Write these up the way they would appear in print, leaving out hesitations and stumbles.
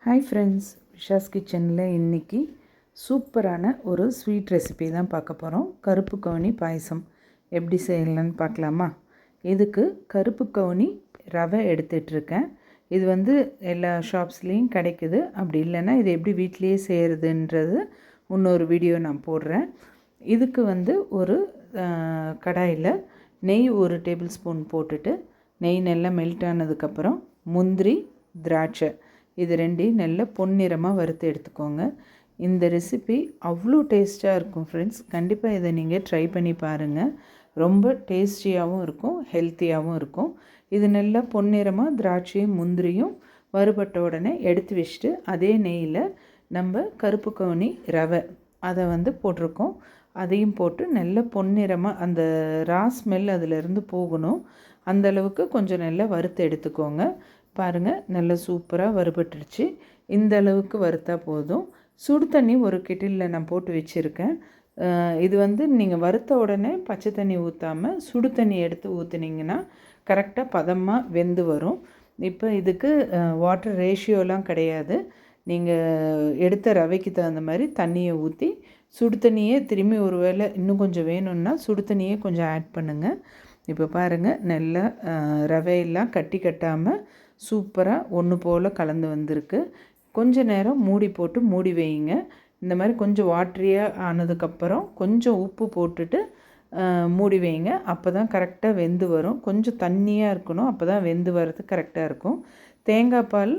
Hi friends, Visha's கிச்சனில் இன்றைக்கி சூப்பரான ஒரு ஸ்வீட் ரெசிபி தான் பார்க்க போகிறோம். கருப்பு கவுனி பாயசம் எப்படி செய்யலான்னு பார்க்கலாமா? இதுக்கு கருப்பு கவுனி ரவை எடுத்துகிட்ருக்கேன். இது எல்லா ஷாப்ஸ்லேயும் கிடைக்குது. அப்படி இல்லைன்னா இது எப்படி வீட்லேயே செய்கிறதுன்றது இன்னொரு வீடியோ நான் போடுறேன். இதுக்கு ஒரு கடாயில் நெய் 1 டேபிள் ஸ்பூன் போட்டுட்டு நெய் நல்லா மெல்ட் ஆனதுக்கப்புறம் முந்திரி, திராட்சை இது ரெண்டையும் நல்லா பொன்னிறமாக வறுத்து எடுத்துக்கோங்க. இந்த ரெசிபி அவ்வளோ டேஸ்ட்டாக இருக்கும் ஃப்ரெண்ட்ஸ். கண்டிப்பாக இதை நீங்கள் ட்ரை பண்ணி பாருங்கள். ரொம்ப டேஸ்டியாகவும் இருக்கும், ஹெல்த்தியாகவும் இருக்கும். இது நல்லா பொன்னிறமாக திராட்சையும் முந்திரியும் வறுபட்ட உடனே எடுத்து வச்சுட்டு அதே நெய்யில் நம்ம கருப்பு கவுனி ரவை அதை போட்டிருக்கோம். அதையும் போட்டு நல்ல பொன்னிறமாக அந்த ஸ்மெல் அதிலிருந்து போகணும். அந்தளவுக்கு கொஞ்சம் நல்லா வறுத்து எடுத்துக்கோங்க. பாருங்கள், நல்லா சூப்பராக வறுபட்டுருச்சு. இந்த அளவுக்கு வறுத்தா போதும். சுடு தண்ணி ஒரு கெட்டிலில் நான் போட்டு வச்சுருக்கேன். இது நீங்கள் வறுத்த உடனே பச்சை தண்ணி ஊற்றாமல் சுடு தண்ணி எடுத்து ஊற்றுனீங்கன்னா கரெக்டாக பதமாக வெந்து வரும். இப்போ இதுக்கு வாட்டர் ரேஷியோலாம் கிடையாது. நீங்கள் எடுத்த ரவைக்கு தகுந்த மாதிரி தண்ணியை ஊற்றி சுடு தண்ணியே திரும்பி ஒரு வேளை இன்னும் கொஞ்சம் வேணும்னா சுடு தண்ணியே கொஞ்சம் ஆட் பண்ணுங்கள். இப்போ பாருங்கள், நல்லா ரவையெல்லாம் கட்டி கட்டாமல் சூப்பராக ஒன்று போல் கலந்து வந்திருக்கு. கொஞ்சம் நேரம் மூடி போட்டு மூடி வைங்க. இந்த மாதிரி கொஞ்சம் வாட்டரியாக ஆனதுக்கப்புறம் கொஞ்சம் உப்பு போட்டுட்டு மூடி வைங்க. அப்போ தான் கரெக்டாக வெந்து வரும். கொஞ்சம் தண்ணியாக இருக்கணும், அப்போ தான் வெந்து வர்றது கரெக்டாக இருக்கும். தேங்காய் பால்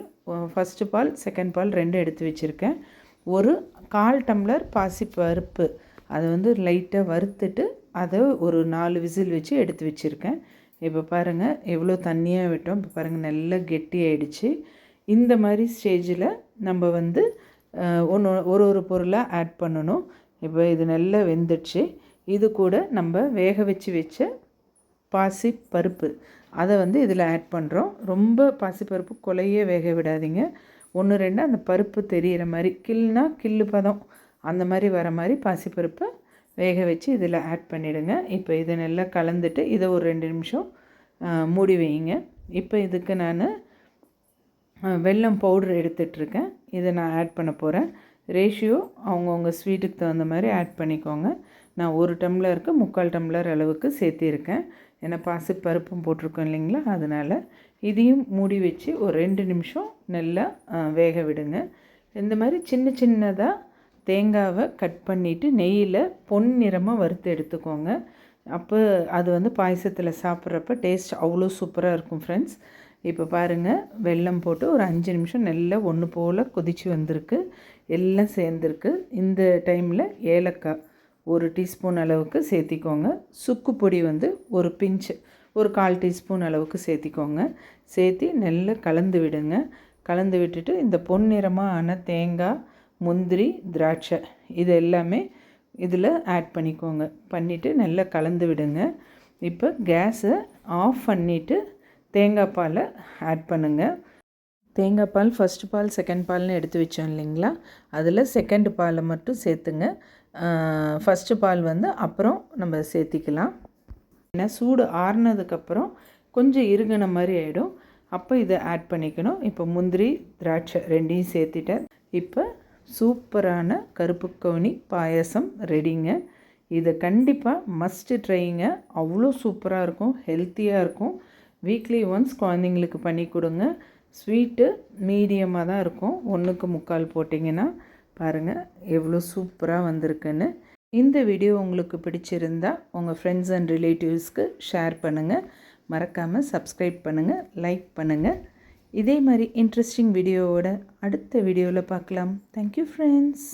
ஃபஸ்ட்டு பால், செகண்ட் பால் 2 எடுத்து வச்சுருக்கேன். ஒரு 1/4 டம்ளர் பாசிப்பருப்பு அதை லைட்டாக வறுத்துட்டு அதை ஒரு 4 விசில் வச்சு எடுத்து வச்சுருக்கேன். இப்போ பாருங்கள் எவ்வளோ தண்ணியாக விட்டோம். இப்போ பாருங்கள் நல்லா கெட்டி ஆகிடுச்சு. இந்த மாதிரி ஸ்டேஜில் நம்ம ஒரு பொருளாக ஆட் பண்ணணும். இப்போ இது நல்லா வெந்துடுச்சு. இது கூட நம்ம வேக வச்ச பாசிப்பருப்பு அதை இதில் ஆட் பண்ணுறோம். ரொம்ப பாசிப்பருப்பு கொலையே வேக விடாதீங்க. 1-2 அந்த பருப்பு தெரிகிற மாதிரி கில்லு பதம் அந்த மாதிரி வர மாதிரி பாசிப்பருப்பை வேக வச்சு இதில் ஆட் பண்ணிவிடுங்க. இப்போ இதை நல்லா கலந்துட்டு இதை ஒரு 2 நிமிஷம் மூடி வைங்க. இப்போ இதுக்கு நான் வெல்லம் பவுட்ரு எடுத்துகிட்ருக்கேன். இதை நான் ஆட் பண்ண போகிறேன். ரேஷியோ அவங்கவுங்க ஸ்வீட்டுக்கு தகுந்த மாதிரி ஆட் பண்ணிக்கோங்க. நான் 1 டம்ளருக்கு 3/4 டம்ளர் அளவுக்கு சேர்த்திருக்கேன். ஏன்னா பாசிப்பருப்பும் போட்டிருக்கோம் இல்லைங்களா, அதனால் இதையும் மூடி வச்சு ஒரு 2 நிமிஷம் நல்லா வேக விடுங்க. இந்த மாதிரி சின்னதாக தேங்காவை கட் பண்ணிவிட்டு நெய்யில் பொன்னிறமாக வறுத்து எடுத்துக்கோங்க. அப்போ அது பாயசத்தில் சாப்பிட்றப்ப டேஸ்ட் அவ்வளோ சூப்பராக இருக்கும் ஃப்ரெண்ட்ஸ். இப்போ பாருங்கள், வெல்லம் போட்டு ஒரு 5 நிமிஷம் நல்லா ஒன்று போல் கொதித்து வந்திருக்கு. எல்லாம் சேர்ந்துருக்கு. இந்த டைமில் ஏலக்காய் 1 டீஸ்பூன் அளவுக்கு சேர்த்திக்கோங்க. சுக்கு பொடி ஒரு பிஞ்சு ஒரு 1/4 டீஸ்பூன் அளவுக்கு சேர்த்திக்கோங்க. சேர்த்தி நல்லா கலந்து விடுங்க. கலந்து விட்டுட்டு இந்த பொன்னிறமாக ஆன தேங்காய், முந்திரி, திராட்சை இது எல்லாமே இதில் ஆட் பண்ணிக்கோங்க. பண்ணிவிட்டு நல்லா கலந்து விடுங்க. இப்போ கேஸை ஆஃப் பண்ணிவிட்டு தேங்காய் பாலை ஆட் பண்ணுங்கள். தேங்காய் பால் ஃபஸ்ட்டு பால், செகண்ட் பால்னு எடுத்து வச்சோம் இல்லைங்களா, அதில் செகண்ட் பாலை மட்டும் சேர்த்துங்க. ஃபஸ்ட்டு பால் அப்புறம் நம்ம சேர்த்திக்கலாம். ஏன்னா சூடு ஆறுனதுக்கப்புறம் கொஞ்சம் இறுகின மாதிரி ஆகிடும். அப்போ இதை ஆட் பண்ணிக்கணும். இப்போ முந்திரி, திராட்சை 2ஐயும் சேர்த்திட்டேன். இப்போ சூப்பரான கருப்பு கவுனி பாயசம் ரெடிங்க. இதை கண்டிப்பாக மஸ்ட்டு ட்ரைங்க. அவ்வளோ சூப்பராக இருக்கும், ஹெல்த்தியாக இருக்கும். வீக்லி ஒன்ஸ் குழந்தைங்களுக்கு பண்ணி கொடுங்க. ஸ்வீட்டு மீடியமாக தான் இருக்கும். 1க்கு 3/4 போட்டிங்கன்னா பாருங்கள் எவ்வளோ சூப்பராக வந்திருக்குன்னு. இந்த வீடியோ உங்களுக்கு பிடிச்சிருந்தா உங்கள் ஃப்ரெண்ட்ஸ் அண்ட் ரிலேட்டிவ்ஸ்க்கு ஷேர் பண்ணுங்கள். மறக்காமல் சப்ஸ்கிரைப் பண்ணுங்கள், லைக் பண்ணுங்கள். இதே மாதிரி இன்ட்ரெஸ்டிங் வீடியோவோட அடுத்த வீடியோவில் பார்க்கலாம். Thank you friends.